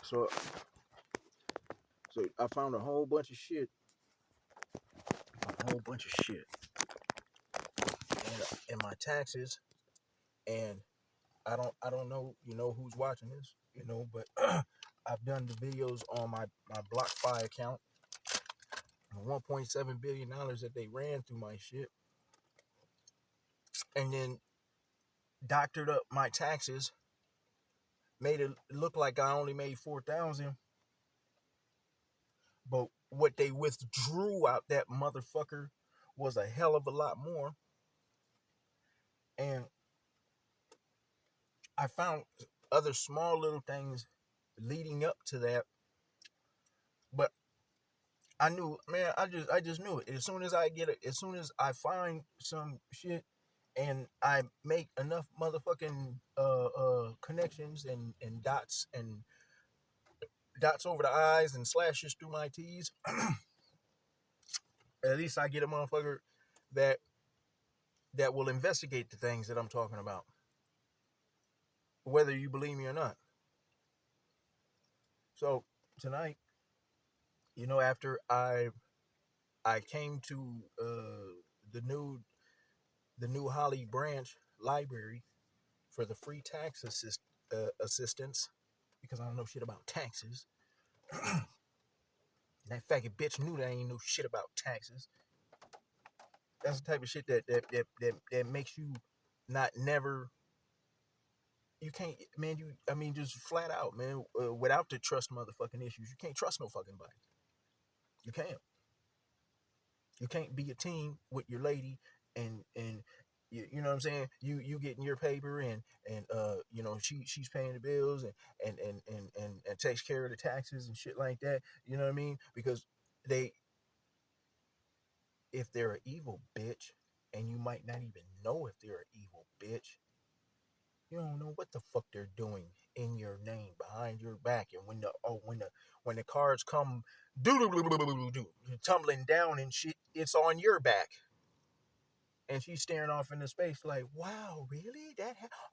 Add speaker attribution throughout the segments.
Speaker 1: So I found a whole bunch of shit, in my taxes, and I don't know, who's watching this, but I've done the videos on my BlockFi account, $1.7 billion that they ran through my shit, and then doctored up my taxes, made it look like I only made 4,000, but what they withdrew out that motherfucker was a hell of a lot more. And I found other small little things leading up to that, but I knew, man, I just knew it. As soon as I find some shit and I make enough motherfucking connections and dots over the I's and slashes through my T's, at least I get a motherfucker that will investigate the things that I'm talking about, whether you believe me or not. So tonight, after I came to the new Holly Branch Library for the free tax assistance, because I don't know shit about taxes. That faggot bitch knew that I ain't know shit about taxes. That's the type of shit that makes you not never. You can't, man. Just flat out, man. Without the trust motherfucking issues, you can't trust no fucking body. You can't. You can't be a team with your lady and you know what I'm saying. You getting your paper and she's paying the bills and takes care of the taxes and shit like that. You know what I mean? Because they, if they're an evil bitch, and you might not even know if they're an evil bitch. You don't know what the fuck they're doing in your name, behind your back, and when the cards come tumbling down and shit, it's on your back. And she's staring off into space like, wow, really?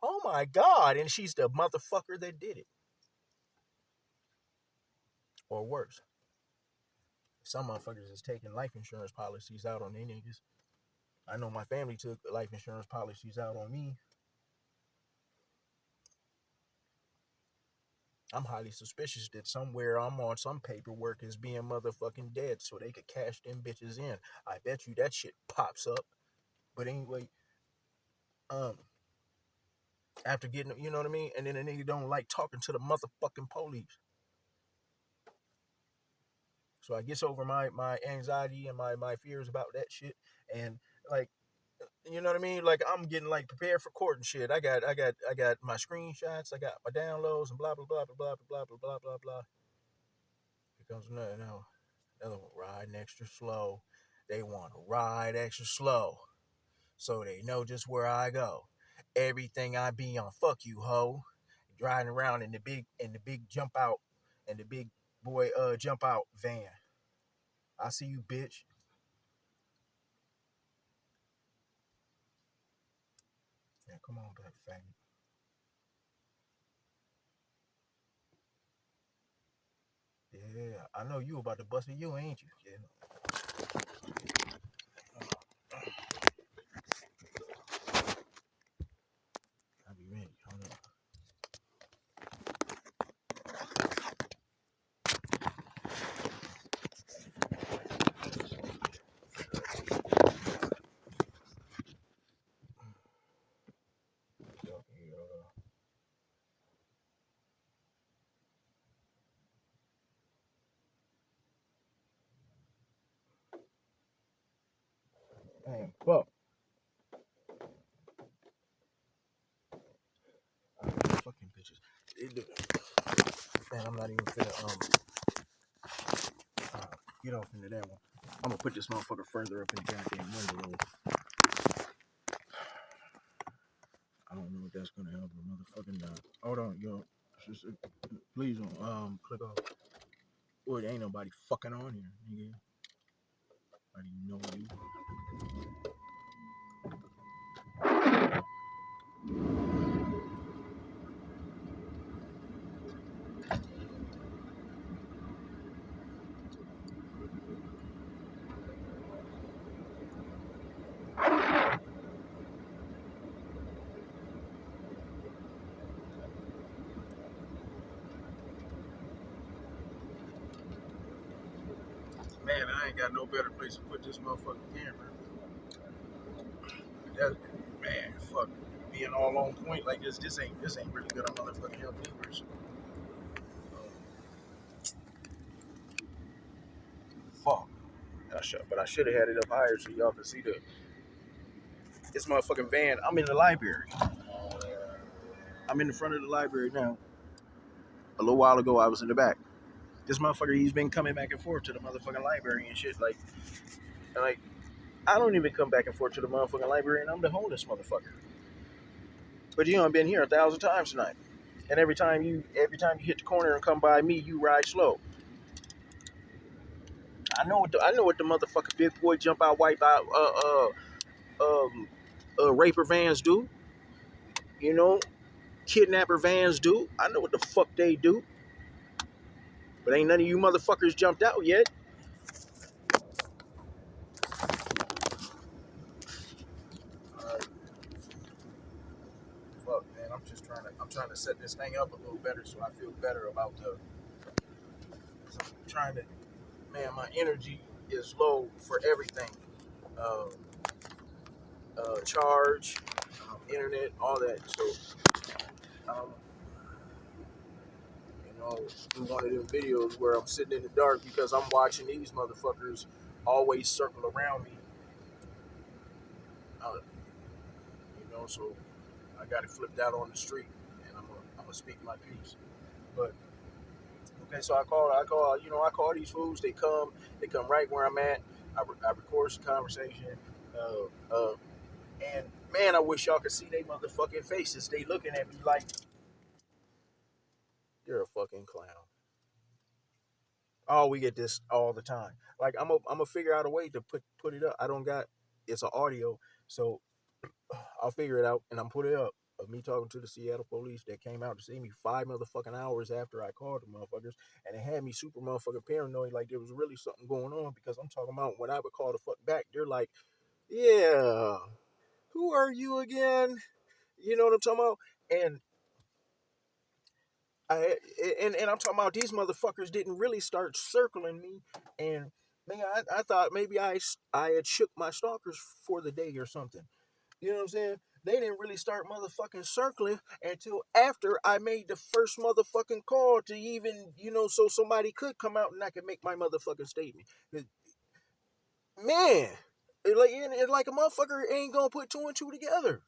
Speaker 1: Oh my God. And she's the motherfucker that did it. Or worse. Some motherfuckers is taking life insurance policies out on their niggas. I know my family took life insurance policies out on me. I'm highly suspicious that somewhere I'm on some paperwork is being motherfucking dead so they could cash them bitches in. I bet you that shit pops up. But anyway, after getting, you know what I mean? And then a nigga don't like talking to the motherfucking police. So I gets over my anxiety and my fears about that shit. And like, you know what I mean? Like, I'm getting like prepared for court and shit. I got my screenshots, I got my downloads and blah blah blah blah blah blah blah blah blah blah. Here comes another one riding extra slow. They want to ride extra slow, so they know just where I go. Everything I be on, fuck you, ho. Driving around in the big jump out, and the big boy jump out van. I see you, bitch. Yeah, come on, black faggot. Yeah, I know you about to bust it, you ain't you? Yeah. I'll be ready. Hold on. Damn, fuck. Fucking bitches. Man, I'm not even finna get off into that one. I'm gonna put this motherfucker further up in the goddamn window. I don't know if that's gonna help or motherfucking not. Hold on, yo. Just, please don't click off. Boy, there ain't nobody fucking on here, nigga. I didn't know you. Man, I ain't got no better place to put this motherfucking camera. That, man, fuck. Being all on point like this ain't really good on motherfucking health either. So, fuck. But I should have had it up higher so y'all could see this motherfucking van. I'm in the library. I'm in the front of the library now. A little while ago, I was in the back. This motherfucker, he's been coming back and forth to the motherfucking library and shit. Like I don't even come back and forth to the motherfucking library, and I'm the homeless motherfucker. But you know, I've been here 1,000 times tonight, and every time you hit the corner and come by me, you ride slow. I know what the motherfucker big boy jump out, wipe out, raper vans do. You know, kidnapper vans do. I know what the fuck they do. But ain't none of you motherfuckers jumped out yet. Alright, fuck man, I'm trying to set this thing up a little better so I feel better about the trying to man, my energy is low for everything. Uh, Charge, internet, all that. So, um, do one of them videos where I'm sitting in the dark because I'm watching these motherfuckers always circle around me. So I got it flipped out on the street, and I'm gonna speak my piece. But okay, so I call these fools. They come right where I'm at. I record the conversation. Uh, uh, and man, I wish y'all could see they motherfucking faces. They looking at me like you're a fucking clown. Oh, we get this all the time. Like I'm gonna figure out a way to put it up. I don't got it's an audio, so I'll figure it out and I'm put it up. Of me talking to the Seattle police that came out to see me 5 motherfucking hours after I called the motherfuckers, and it had me super motherfucking paranoid, like there was really something going on because I'm talking about when I would call the fuck back, they're like, "Yeah, who are you again?" You know what I'm talking about? And I and I'm talking about these motherfuckers didn't really start circling me, and man, I thought maybe I had shook my stalkers for the day or something. You know what I'm saying? They didn't really start motherfucking circling until after I made the first motherfucking call to even, so somebody could come out and I could make my motherfucking statement. Man, like a motherfucker ain't gonna put two and two together.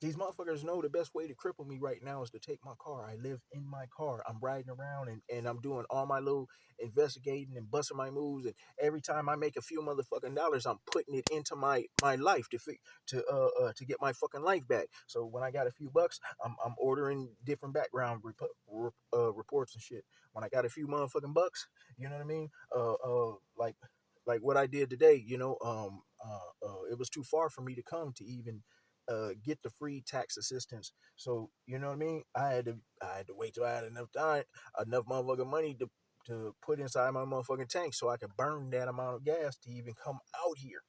Speaker 1: These motherfuckers know the best way to cripple me right now is to take my car. I live in my car. I'm riding around and I'm doing all my little investigating and busting my moves. And every time I make a few motherfucking dollars, I'm putting it into my life to get my fucking life back. So when I got a few bucks, I'm ordering different background reports and shit. When I got a few motherfucking bucks, you know what I mean? Like what I did today, it was too far for me to come to even get the free tax assistance. So you know what I mean. I had to wait till I had enough time, enough motherfucking money to put inside my motherfucking tank so I could burn that amount of gas to even come out here.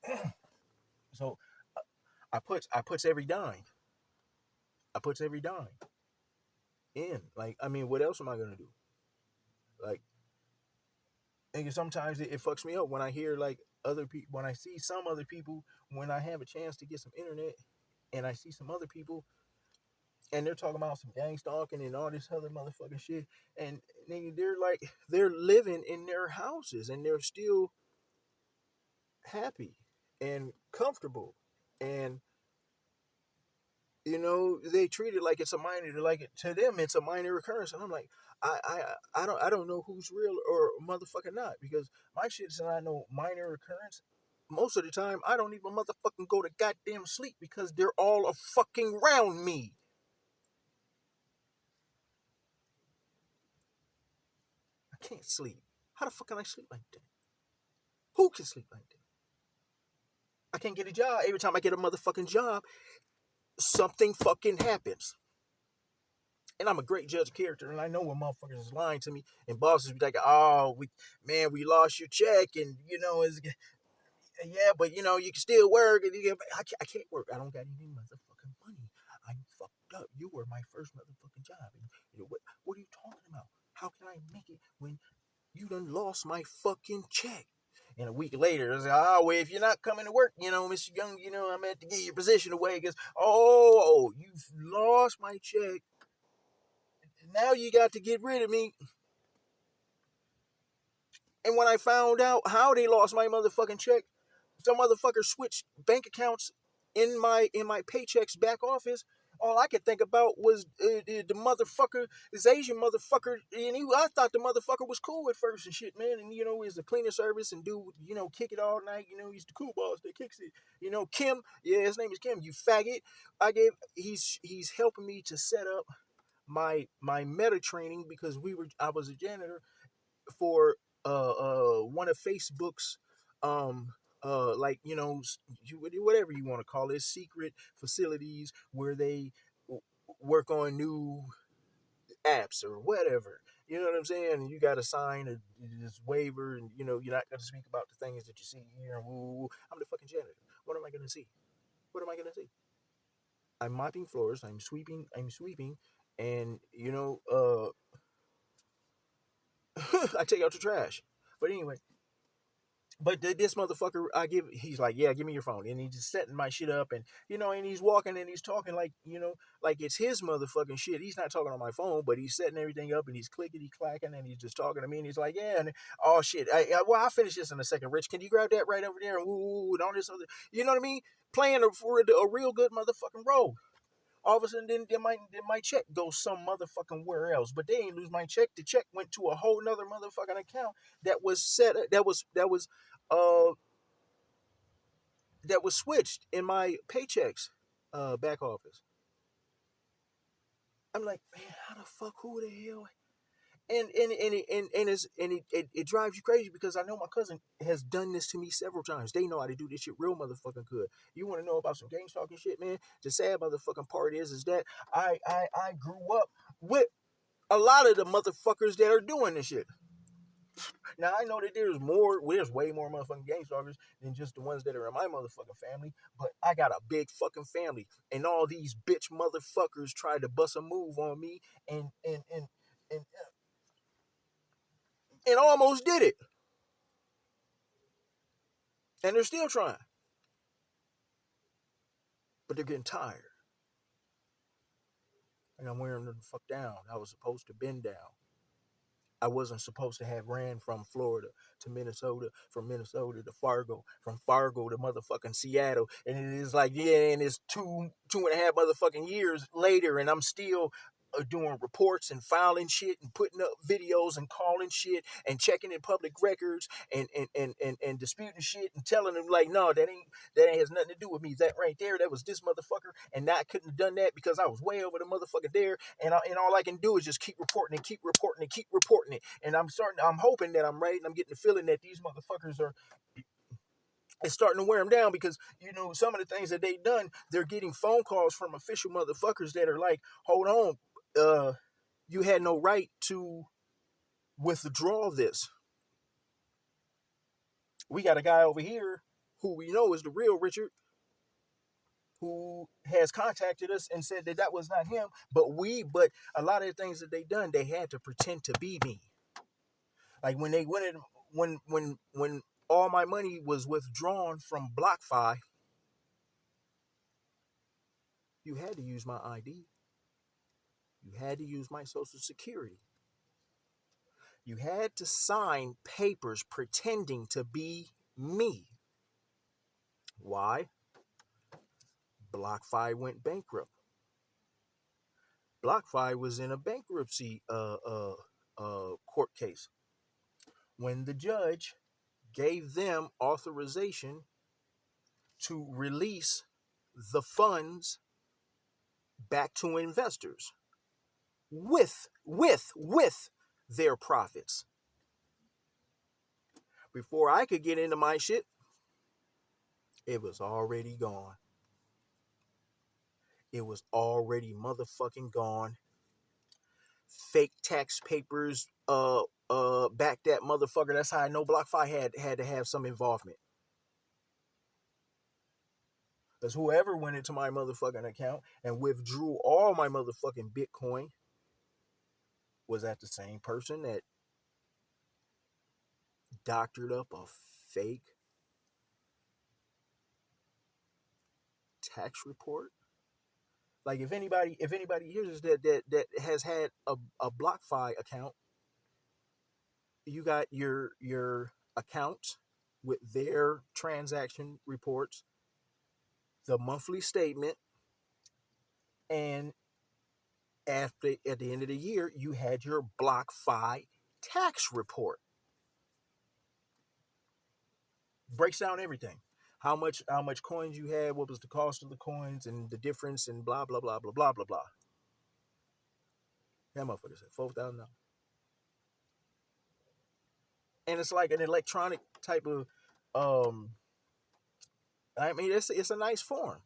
Speaker 1: So I puts every dime. I puts every dime in. Like I mean, what else am I gonna do? Like, and sometimes it fucks me up when I hear like other people when I see some other people when I have a chance to get some internet and I see some other people and they're talking about some gang stalking and all this other motherfucking shit. And they're living in their houses and they're still happy and comfortable. And they treat it like it's a minor, like to them it's a minor occurrence. And I'm like, I don't know who's real or motherfucking not because my shit's not no minor occurrence. Most of the time, I don't even motherfucking go to goddamn sleep because they're all a fucking round me. I can't sleep. How the fuck can I sleep like that? Who can sleep like that? I can't get a job. Every time I get a motherfucking job, something fucking happens. And I'm a great judge of character, and I know when motherfuckers is lying to me, and bosses be like, "Oh, we lost your check, and it's yeah, but you can still work, and I can't work. I don't got any motherfucking money. I'm fucked up. You were my first motherfucking job. And, what are you talking about? How can I make it when you done lost my fucking check? And a week later, it's like, oh, well, if you're not coming to work, Mr. Young, I'm going to have to get your position away. Because, oh, you've lost my check. Now you got to get rid of me. And when I found out how they lost my motherfucking check, some motherfucker switched bank accounts in my paychecks back office. All I could think about was the motherfucker, this Asian motherfucker, and I thought the motherfucker was cool at first and shit, man. And he's the cleaning service and dude, kick it all night. He's the cool boss that kicks it. Kim, yeah, his name is Kim. You faggot. He's helping me to set up my meta training because I was a janitor for one of Facebook's like whatever you want to call it, secret facilities where they work on new apps or whatever. You know what I'm saying? And you got to sign this waiver, and you're not going to speak about the things that you see here. I'm the fucking janitor. What am I going to see? What am I going to see? I'm mopping floors. I'm sweeping. And I take out the trash. But anyway, this motherfucker, he's like, yeah, give me your phone. And he's just setting my shit up. And, and he's walking and he's talking like, like it's his motherfucking shit. He's not talking on my phone, but he's setting everything up and he's clickety clacking and he's just talking to me. And he's like, yeah. And, oh, shit. I'll finish this in a second. Rich, can you grab that right over there? And and all this other, you know what I mean? Playing for a real good motherfucking role. All of a sudden, then my check goes some motherfucking where else. But they ain't lose my check. The check went to a whole nother motherfucking account that was uh that was switched in my paychecks back office. I'm like, man, how the fuck? Who the hell? And it drives you crazy because I know my cousin has done this to me several times. They know how to do this shit real motherfucking good. You want to know about some gang stalking shit, man? The sad motherfucking part is that I grew up with a lot of the motherfuckers that are doing this shit. Now I know that there's way more motherfucking gang stalkers than just the ones that are in my motherfucking family, but I got a big fucking family, and all these bitch motherfuckers tried to bust a move on me and almost did it. And they're still trying. But they're getting tired. And I'm wearing them the fuck down. I was supposed to bend down. I wasn't supposed to have ran from Florida to Minnesota, from Minnesota to Fargo, from Fargo to motherfucking Seattle. And it is like, yeah, and it's two and a half motherfucking years later, and I'm still doing reports and filing shit and putting up videos and calling shit and checking in public records and disputing shit and telling them like, no, that has nothing to do with me. That right there, that was this motherfucker, and I couldn't have done that because I was way over the motherfucker there, and all I can do is just keep reporting it. And I'm hoping that I'm right, and I'm getting the feeling that these motherfuckers are. It's starting to wear them down because, some of the things that they've done, they're getting phone calls from official motherfuckers that are like, hold on, you had no right to withdraw this. We got a guy over here who we know is the real Richard, who has contacted us and said that was not him, but a lot of the things that they done, they had to pretend to be me. Like when they went in, when all my money was withdrawn from BlockFi, you had to use my ID. You had to use my social security. You had to sign papers pretending to be me. Why? BlockFi went bankrupt. BlockFi was in a bankruptcy court case. When the judge gave them authorization to release the funds back to investors with their profits. Before I could get into my shit, it was already gone. It was already motherfucking gone. Fake tax papers back that motherfucker. That's how I know BlockFi had to have some involvement. Because whoever went into my motherfucking account and withdrew all my motherfucking Bitcoin was that the same person that doctored up a fake tax report. Like if anybody hears this that has had a BlockFi account, you got your account with their transaction reports, the monthly statement, and at the end of the year, you had your BlockFi tax report. Breaks down everything. How much coins you had, what was the cost of the coins, and the difference, and blah blah blah blah blah blah blah. That motherfucker said $4,000, and it's like an electronic type of. Um, I mean, it's a nice form.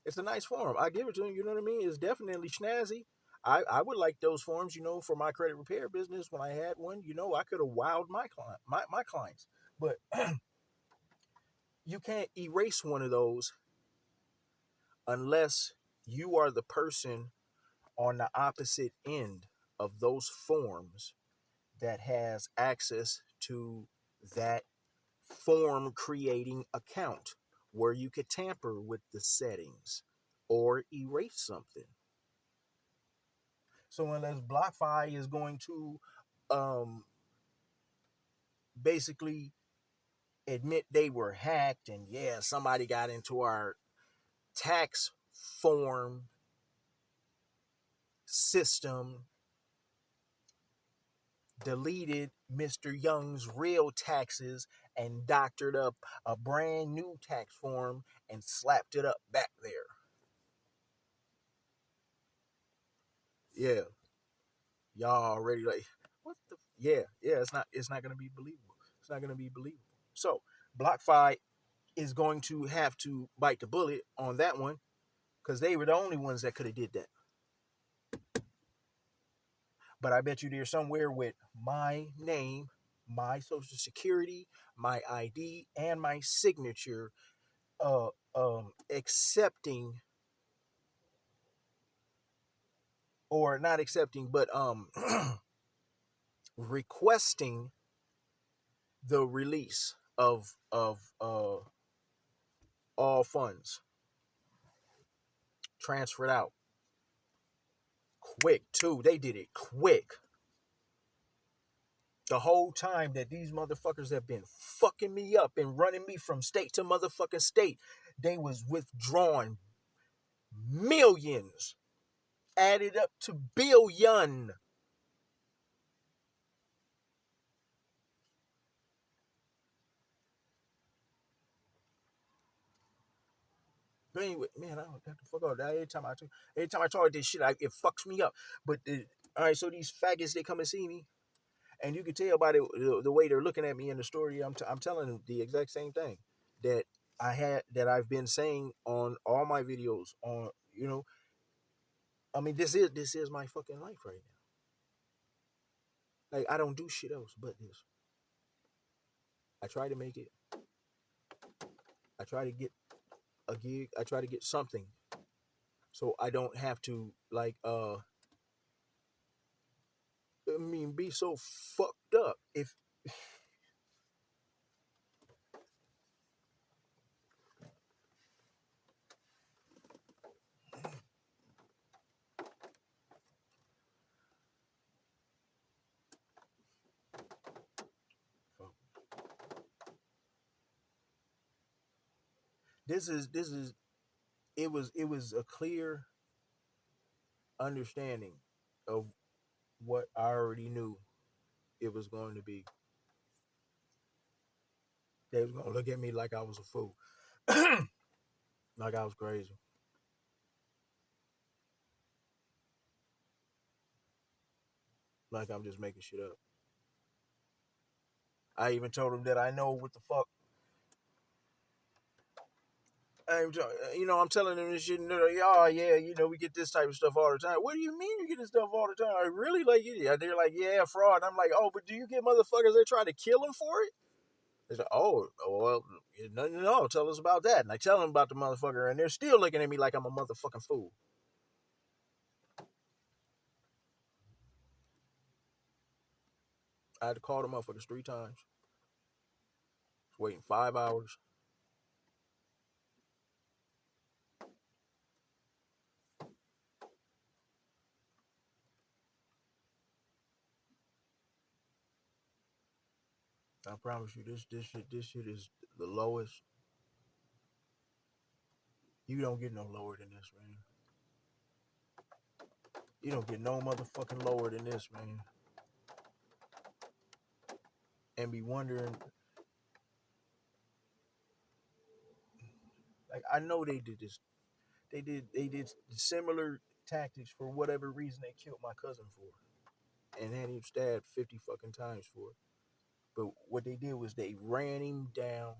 Speaker 1: It's a nice form. I give it to him. You know what I mean? It's definitely snazzy. I would like those forms, for my credit repair business when I had one. I could have wowed my clients, but you can't erase one of those unless you are the person on the opposite end of those forms that has access to that form creating account where you could tamper with the settings or erase something. So unless BlockFi is going to um, basically admit they were hacked and yeah, somebody got into our tax form system, deleted Mr. Young's real taxes and doctored up a brand new tax form and slapped it up back there. Yeah, y'all already like what the yeah, it's not gonna be believable. It's not gonna be believable. So BlockFi is going to have to bite the bullet on that one because they were the only ones that could have did that. But I bet you there's somewhere with my name, my social security, my ID, and my signature, accepting or not accepting, but requesting the release of all funds transferred out quick too. They did it quick. The whole time that these motherfuckers have been fucking me up and running me from state to motherfucking state, they was withdrawing millions, added up to billion. But anyway, man, I don't have to fuck up that. Every time I talk this shit, it fucks me up. But all right, so these faggots, they come and see me, and you can tell by the way they're looking at me in the story. I'm telling them the exact same thing that I've been saying on all my videos. I mean, this is my fucking life right now. Like I don't do shit else but this. I try to make it. I try to get a gig. I try to get something, so I don't have to be so fucked up. If this is it was a clear understanding of what I already knew it was going to be. They was gonna look at me like I was a fool, like I was crazy, like I'm just making shit up. I even told them that I know what the fuck. I'm telling them this shit, and they're like, "Oh yeah, we get this type of stuff all the time." What do you mean you get this stuff all the time? I really like it. They're like, "Yeah, fraud." I'm like, "Oh, but do you get motherfuckers that try to kill them for it?" It's like, oh, well, no, tell us about that. And I tell them about the motherfucker, and they're still looking at me like I'm a motherfucking fool. I had to call the motherfuckers 3 times. Waiting 5 hours. I promise you, this shit is the lowest. You don't get no lower than this, man. You don't get no motherfucking lower than this, man. And be wondering, like, I know they did this. They did similar tactics for whatever reason they killed my cousin for, and had him stabbed 50 fucking times for it. But what they did was they ran him down,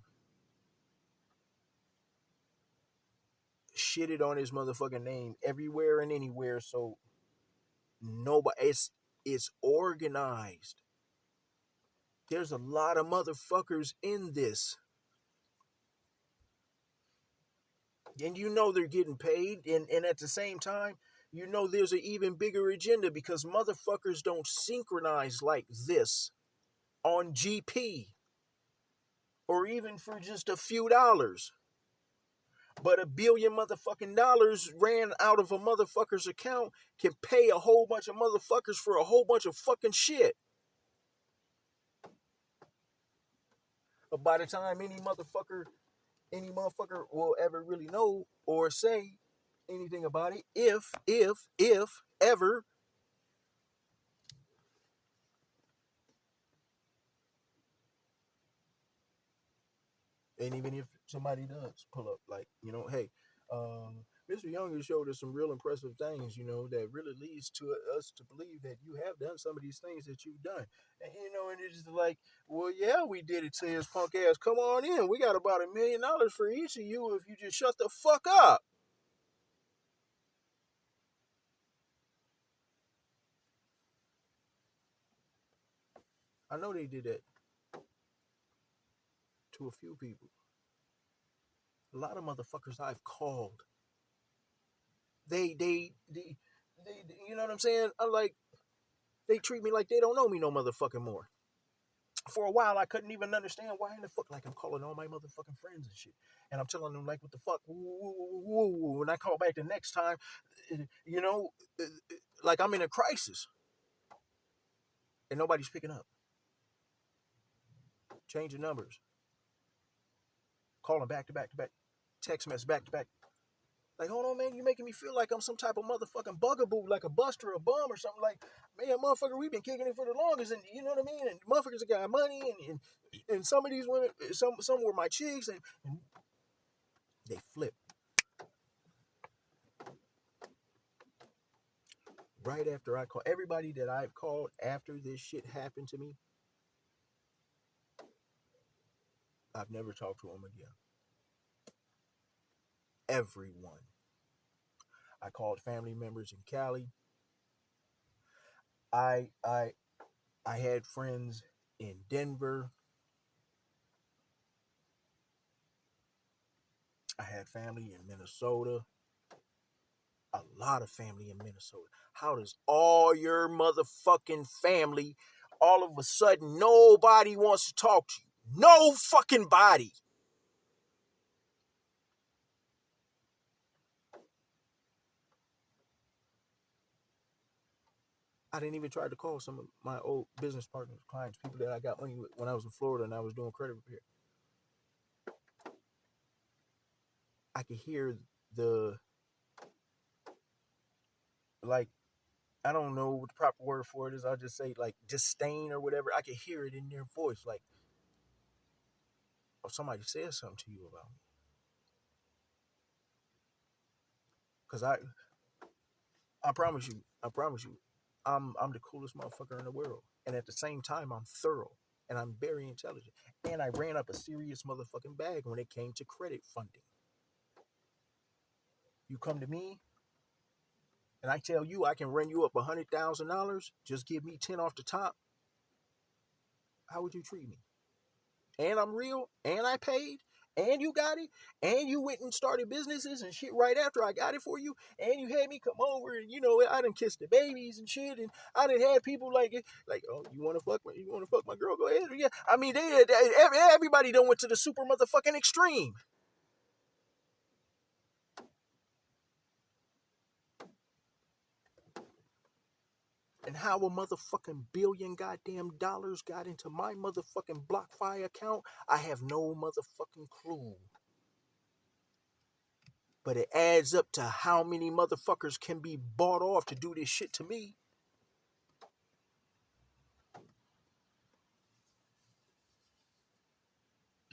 Speaker 1: shitted on his motherfucking name everywhere and anywhere. So nobody, it's organized. There's a lot of motherfuckers in this. And you know they're getting paid. And at the same time, you know there's an even bigger agenda because motherfuckers don't synchronize like this on GP or even for just a few dollars. But $1 billion motherfucking dollars ran out of a motherfucker's account can pay a whole bunch of motherfuckers for a whole bunch of fucking shit. But by the time any motherfucker will ever really know or say anything about it, if ever, and even if somebody does pull up, like, hey, Mr. Younger showed us some real impressive things, that really leads to us to believe that you have done some of these things that you've done. And it's just like, well, yeah, we did it to his punk ass. Come on in. We got about $1 million for each of you if you just shut the fuck up. I know they did that to a few people. A lot of motherfuckers I've called. They you know what I'm saying? I'm like, they treat me like they don't know me no motherfucking more. For a while, I couldn't even understand why in the fuck, like, I'm calling all my motherfucking friends and shit. And I'm telling them, like, what the fuck? When I call back the next time, you know, like I'm in a crisis and nobody's picking up. Changing numbers, calling back to back to back, text message back to back. Like, hold on, man, you making me feel like I'm some type of motherfucking bugaboo, like a buster or a bum or something. Like, man, motherfucker, we've been kicking it for the longest, and you know what I mean? And motherfuckers got money, and some of these women, some were my chicks, and they flip. Right after I call, everybody that I've called after this shit happened to me, I've never talked to them again. Everyone. I called family members in Cali. I I I had friends in Denver. I had family in Minnesota. A lot of family in Minnesota. How does all your motherfucking family all of a sudden nobody wants to talk to you? No fucking body. I didn't even try to call some of my old business partners, clients, people that I got money with when I was in Florida and I was doing credit repair. I could hear the, like, I don't know what the proper word for it is. I'll just say, like, disdain or whatever. I could hear it in their voice, like, oh, somebody said something to you about me. Because I promise you, I'm the coolest motherfucker in the world. And at the same time, I'm thorough and I'm very intelligent. And I ran up a serious motherfucking bag when it came to credit funding. You come to me and I tell you I can run you up $100,000, just give me 10 off the top. How would you treat me? and I'm real, and I paid, and you got it, and you went and started businesses and shit right after I got it for you, and you had me come over, and I done kissed the babies and shit, and I done had people like, oh, you wanna fuck my girl, go ahead, yeah. I mean, everybody done went to the super motherfucking extreme. And how a motherfucking billion goddamn dollars got into my motherfucking BlockFi account, I have no motherfucking clue. But it adds up to how many motherfuckers can be bought off to do this shit to me.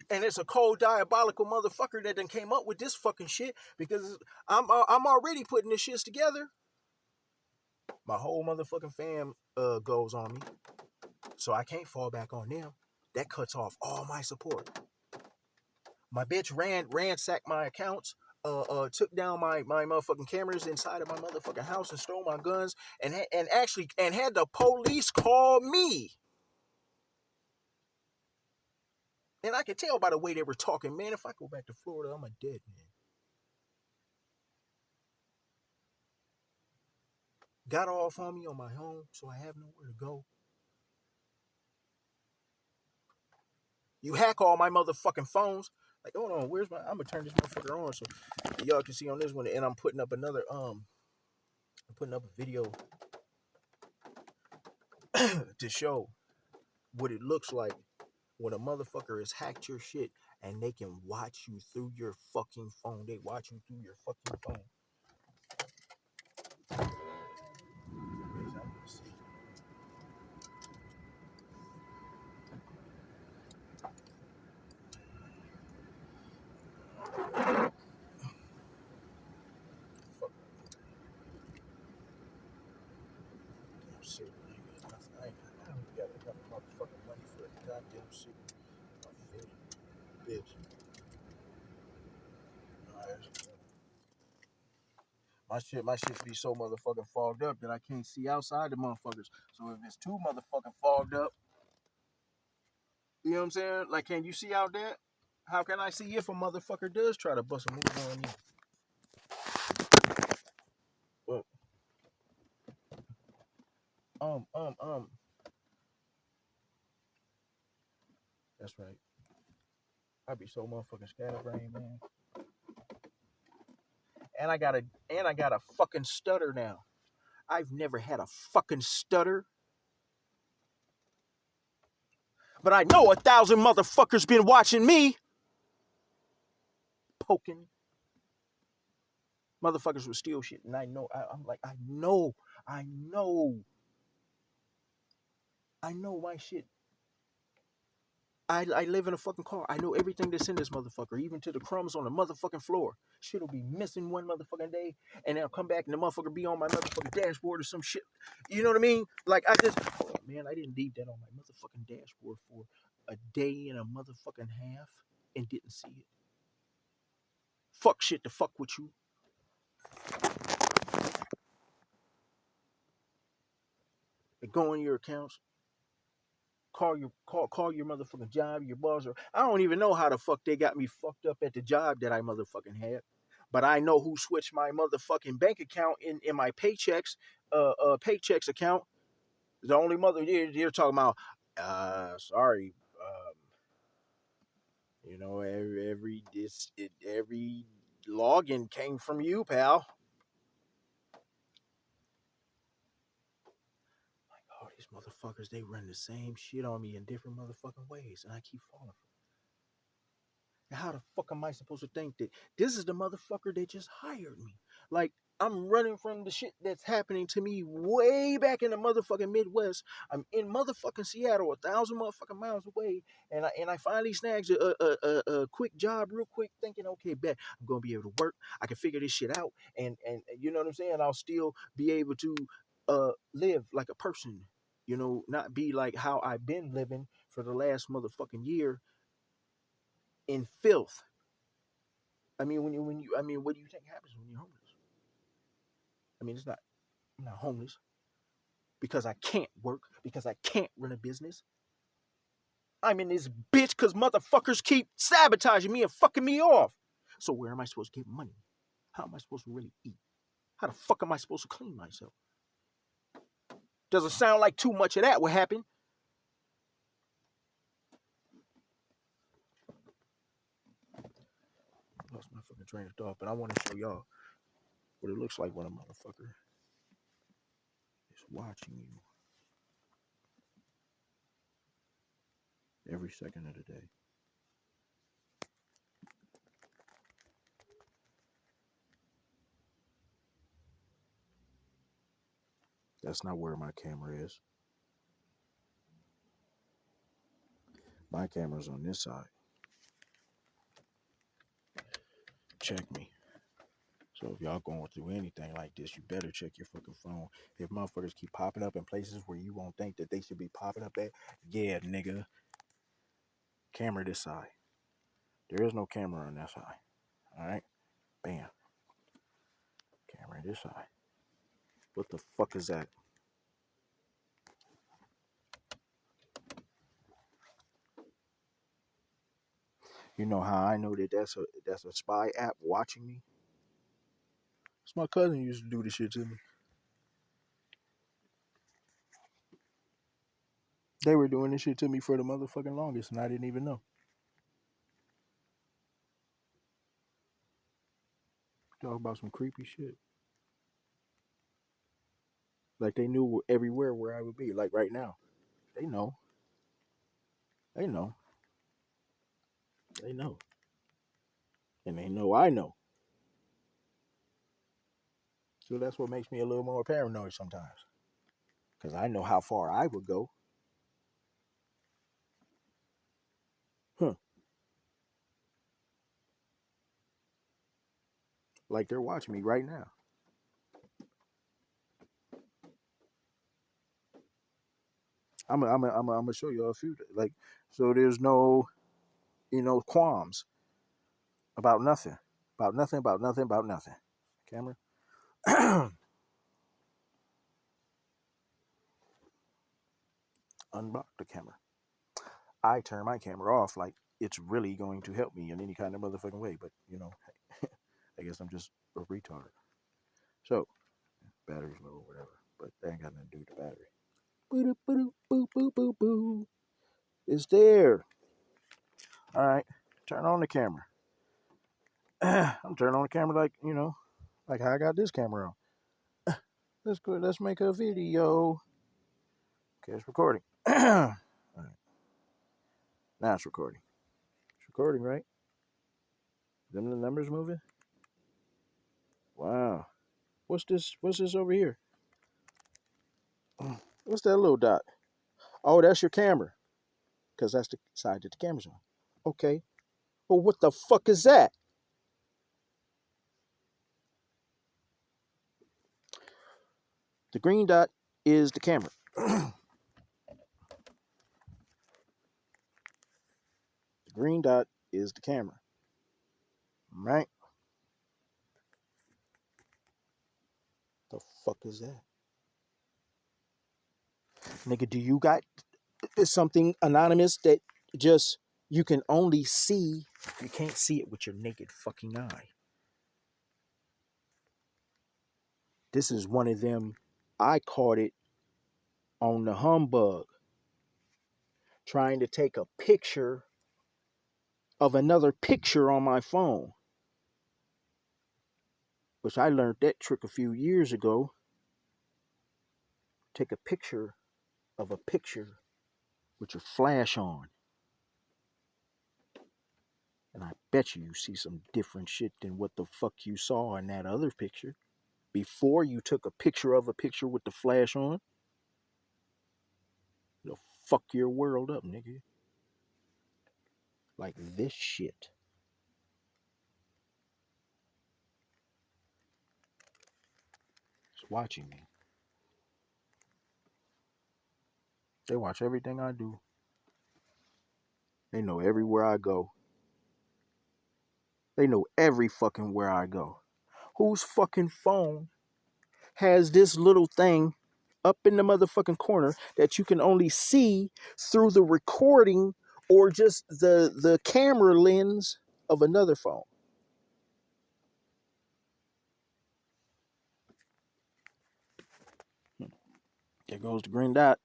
Speaker 1: And it's a cold diabolical motherfucker that done came up with this fucking shit because I'm already putting this shit together. My whole motherfucking fam goes on me, so I can't fall back on them. That cuts off all my support. My bitch ransacked my accounts, took down my motherfucking cameras inside of my motherfucking house and stole my guns and had the police call me. And I could tell by the way they were talking, man, if I go back to Florida, I'm a dead man. Got off on me on my own, so I have nowhere to go. You hack all my motherfucking phones. Like, hold on, where's my? I'm gonna turn this motherfucker on so y'all can see on this one. And I'm putting up I'm putting up a video to show what it looks like when a motherfucker has hacked your shit and they can watch you through your fucking phone. They watch you through your fucking phone. I ain't got enough motherfucking money for a goddamn suit. My favorite bitch. My shit be so motherfucking fogged up that I can't see outside the motherfuckers. So if it's too motherfucking fogged up, you know what I'm saying? Like, can you see out there? How can I see if a motherfucker does try to bust a move on you? Well, um, um, um. That's right. I be so motherfucking scatterbrained, man. And I got a fucking stutter now. I've never had a fucking stutter. But I know 1,000 motherfuckers been watching me. Poking. Motherfuckers will steal shit. And I know, I'm like, I know. I know my shit. I live in a fucking car. I know everything that's in this motherfucker, even to the crumbs on the motherfucking floor. Shit'll be missing one motherfucking day, and I'll come back and the motherfucker be on my motherfucking dashboard or some shit. You know what I mean? Like, oh man, I didn't leave that on my motherfucking dashboard for a day and a motherfucking half and didn't see it. Fuck shit to fuck with you. And go in your accounts. Call your motherfucking job, your boss, or I don't even know how the fuck they got me fucked up at the job that I motherfucking had. But I know who switched my motherfucking bank account in my paychecks account. The only mother they're talking about, sorry, every login came from you, pal. Like, oh, these motherfuckers, they run the same shit on me in different motherfucking ways, and I keep falling for it. How the fuck am I supposed to think that this is the motherfucker that just hired me? Like, I'm running from the shit that's happening to me way back in the motherfucking Midwest. I'm in motherfucking Seattle, 1,000 motherfucking miles away, and I finally snags a quick job real quick, thinking, okay, bet I'm gonna be able to work. I can figure this shit out, and you know what I'm saying? I'll still be able to live like a person, not be like how I've been living for the last motherfucking year in filth. I mean, I mean, what do you think happens when you're homeless? I mean, I'm not homeless because I can't work, because I can't run a business. I'm in this bitch because motherfuckers keep sabotaging me and fucking me off. So where am I supposed to get money? How am I supposed to really eat? How the fuck am I supposed to clean myself? Doesn't sound like too much of that would happen. Lost my fucking train of thought, but I want to show y'all what it looks like when a motherfucker is watching you every second of the day. That's not where my camera is. My camera's on this side. Check me. So if y'all going through anything like this, you better check your fucking phone. If motherfuckers keep popping up in places where you won't think that they should be popping up at, yeah, nigga. Camera this side. There is no camera on that side. Alright? Bam. Camera this side. What the fuck is that? You know how I know that that's a spy app watching me? It's my cousin used to do this shit to me. They were doing this shit to me for the motherfucking longest, and I didn't even know. Talk about some creepy shit. Like they knew everywhere where I would be. Like right now, they know. They know. They know. And they know I know. So that's what makes me a little more paranoid sometimes. Because I know how far I would go. Huh. Like they're watching me right now. I'm gonna show you a few. Like, so there's no, qualms about nothing. About nothing, about nothing, about nothing. Camera. Unblock the camera. I turn my camera off like it's really going to help me in any kind of motherfucking way. But, I guess I'm just a retard. So, battery's low or whatever. But that ain't got nothing to do with the battery. Boo boo boo boo boo boo. It's there. All right. Turn on the camera. I'm turning on the camera like, like how I got this camera on. Let's go. Let's make a video. Okay, it's recording. All right. Now it's recording. It's recording, right? Them the numbers moving? Wow. What's this? What's this over here? What's that little dot? Oh, that's your camera. Because that's the side that the camera's on. Okay. Well, what the fuck is that? The green dot is the camera. The green dot is the camera. Right? The fuck is that? Nigga, do you got something anonymous that just you can only see? You can't see it with your naked fucking eye. This is one of them. I caught it on the humbug, trying to take a picture of another picture on my phone, which I learned that trick a few years ago. Take a picture of a picture with your flash on. And I bet you see some different shit than what the fuck you saw in that other picture. Before you took a picture of a picture with the flash on, it'll fuck your world up, nigga. Like this shit. It's watching me. They watch everything I do. They know everywhere I go. They know every fucking where I go. Whose fucking phone has this little thing up in the motherfucking corner that you can only see through the recording or just the camera lens of another phone. There goes the green dot.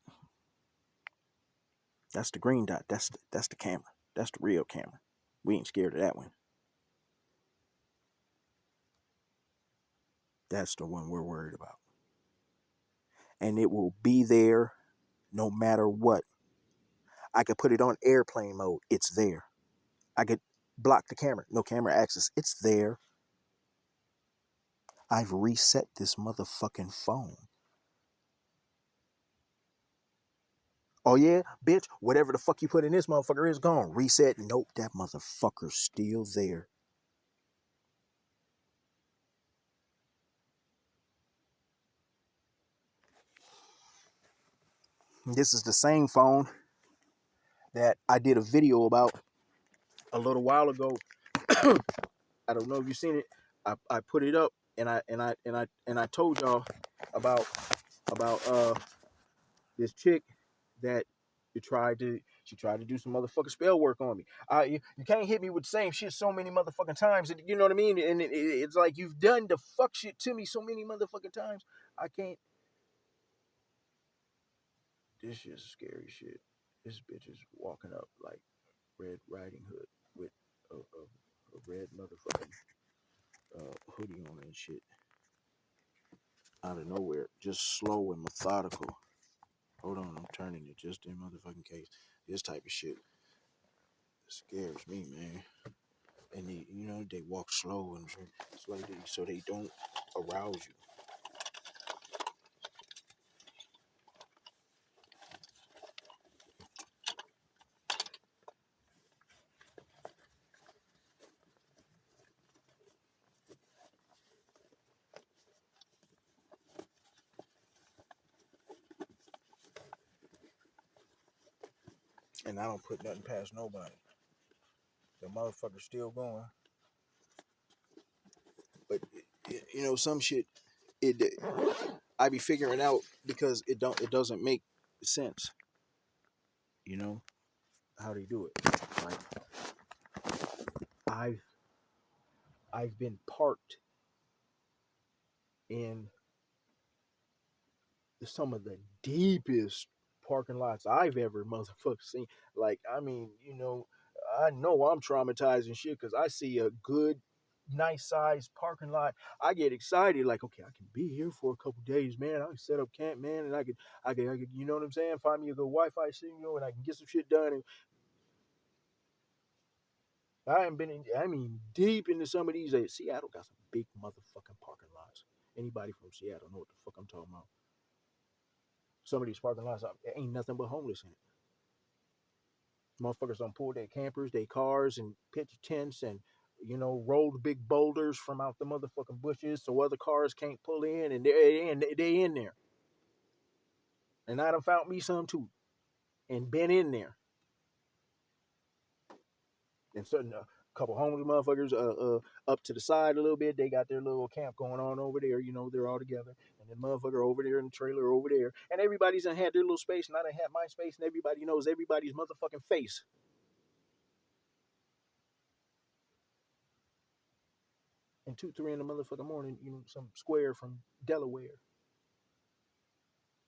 Speaker 1: That's the green dot. That's the camera. That's the real camera. We ain't scared of that one. That's the one we're worried about. And it will be there no matter what. I could put it on airplane mode. It's there. I could block the camera. No camera access. It's there. I've reset this motherfucking phone. Oh yeah, bitch, whatever the fuck you put in this motherfucker is gone. Reset. Nope, that motherfucker's still there. This is the same phone that I did a video about a little while ago. I don't know if you've seen it. I put it up and I told y'all about about this chick that she tried to do some motherfucking spell work on me. You can't hit me with the same shit so many motherfucking times. You know what I mean? And it's like you've done the fuck shit to me so many motherfucking times. I can't. This shit's scary shit. This bitch is walking up like Red Riding Hood with a red motherfucking hoodie on and shit. Out of nowhere, just slow and methodical. Hold on, I'm turning it just in motherfucking case. This type of shit scares me, man. And they walk slow and it's like so they don't arouse you. And I don't put nothing past nobody. The motherfucker's still going. But some shit it I be figuring out because it doesn't make sense. You know how they do it. Like I've I've been parked in some of the deepest parking lots I've ever motherfucker seen. Like, I mean, I know I'm traumatized and shit because I see a good, nice sized parking lot. I get excited, like, okay, I can be here for a couple days, man. I can set up camp, man, and I could, you know what I'm saying? Find me a good Wi-Fi signal, and I can get some shit done. And I haven't been in, I mean, deep into some of these. Seattle got some big motherfucking parking lots. Anybody from Seattle know what the fuck I'm talking about? Some of these parking lots, there ain't nothing but homeless in it. Motherfuckers don't pull their campers, their cars, and pitch tents and roll the big boulders from out the motherfucking bushes so other cars can't pull in, and they in there. And I done found me some too, and been in there. And certain couple homeless motherfuckers up to the side a little bit. They got their little camp going on over there. They're all together. And then motherfucker over there in the trailer over there. And everybody's done had their little space, and I done had my space, and everybody knows everybody's motherfucking face. And 2, 3 in the motherfucking morning, some square from Delaware,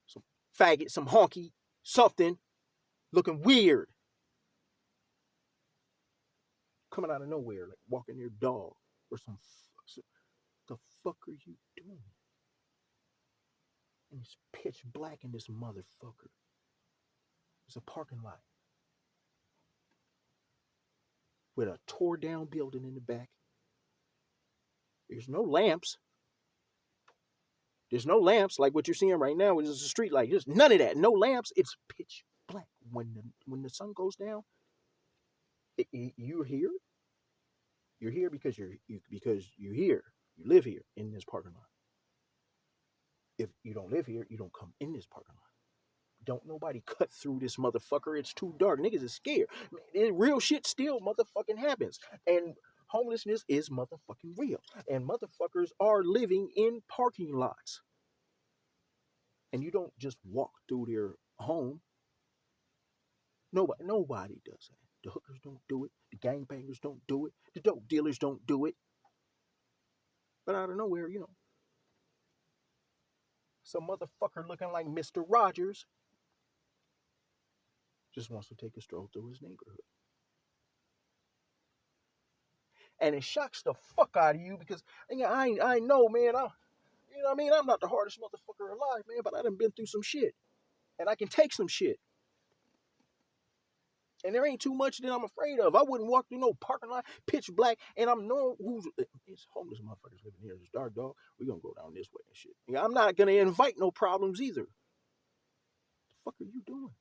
Speaker 1: some faggot, some honky, something looking weird, coming out of nowhere, like walking their dog or some. The fuck are you doing? And it's pitch black in this motherfucker. It's a parking lot with a tore down building in the back. There's no lamps. There's no lamps like what you're seeing right now, which is a street light. There's none of that. No lamps. It's pitch black. When the sun goes down, you're here. You're here because because you're here. You live here in this parking lot. If you don't live here, you don't come in this parking lot. Don't nobody cut through this motherfucker. It's too dark. Niggas is scared. Man, real shit still motherfucking happens. And homelessness is motherfucking real. And motherfuckers are living in parking lots. And you don't just walk through their home. Nobody does that. The hookers don't do it. The gangbangers don't do it. The dope dealers don't do it. But out of nowhere, some motherfucker looking like Mr. Rogers just wants to take a stroll through his neighborhood. And it shocks the fuck out of you because I know, man. You know what I mean? I'm not the hardest motherfucker alive, man, but I done been through some shit. And I can take some shit. And there ain't too much that I'm afraid of. I wouldn't walk through no parking lot, pitch black, and I'm knowing who's it's homeless motherfuckers living here. It's dark, dog. We gonna go down this way and shit. Yeah, I'm not gonna invite no problems either. The fuck are you doing?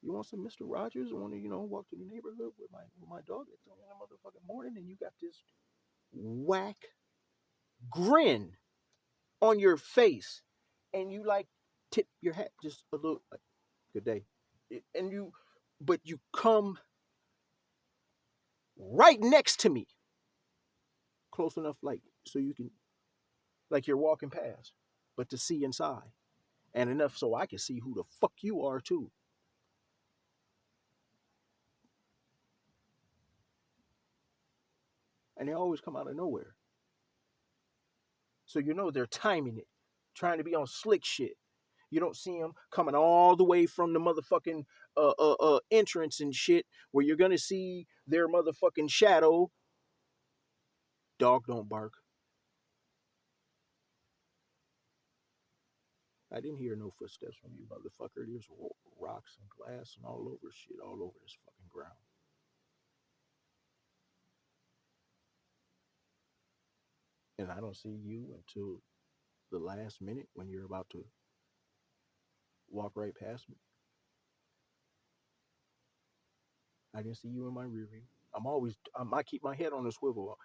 Speaker 1: You want some Mr. Rogers? I want to, walk through the neighborhood with my dog at 3 in the motherfucking morning, and you got this whack grin on your face, and you like tip your hat just a little, like, good day, and but you come right next to me, close enough, like so you can, like you're walking past, but to see inside, and enough so I can see who the fuck you are too. And they always come out of nowhere. So they're timing it, trying to be on slick shit. You don't see them coming all the way from the motherfucking entrance and shit, where you're gonna see their motherfucking shadow. Dog don't bark. I didn't hear no footsteps from you, motherfucker. There's rocks and glass and all over shit, all over this fucking ground. And I don't see you until the last minute when you're about to walk right past me. I didn't see you in my rear view. I keep my head on a swivel.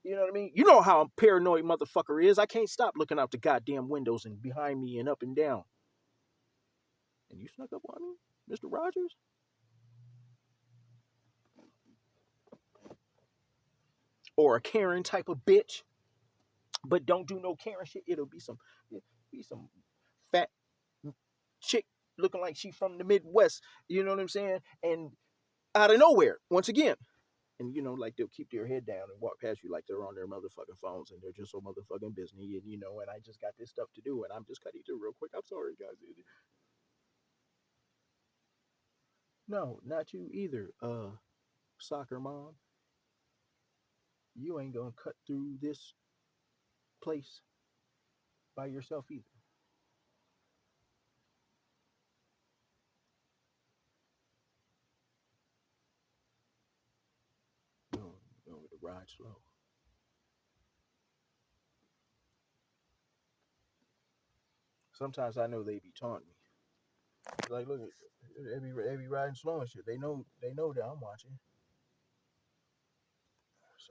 Speaker 1: You know what I mean? You know how a paranoid motherfucker is. I can't stop looking out the goddamn windows and behind me and up and down. And you snuck up on me, Mr. Rogers? Or a Karen type of bitch, but don't do no Karen shit. It'll be some fat chick looking like she from the Midwest. You know what I'm saying? And out of nowhere, once again. And like they'll keep their head down and walk past you like they're on their motherfucking phones and they're just so motherfucking busy. And I just got this stuff to do and I'm just cutting through real quick. I'm sorry, guys. No, not you either. Soccer mom, you ain't gonna cut through this place by yourself either. No, no, the ride slow. Sometimes I know they be taunting me. Like, look, they be riding slow and shit. They know that I'm watching.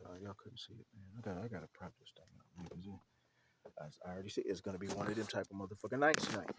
Speaker 1: Sorry, y'all couldn't see it, man. I gotta prop this thing up. I already see it's gonna be one of them type of motherfucking nights tonight.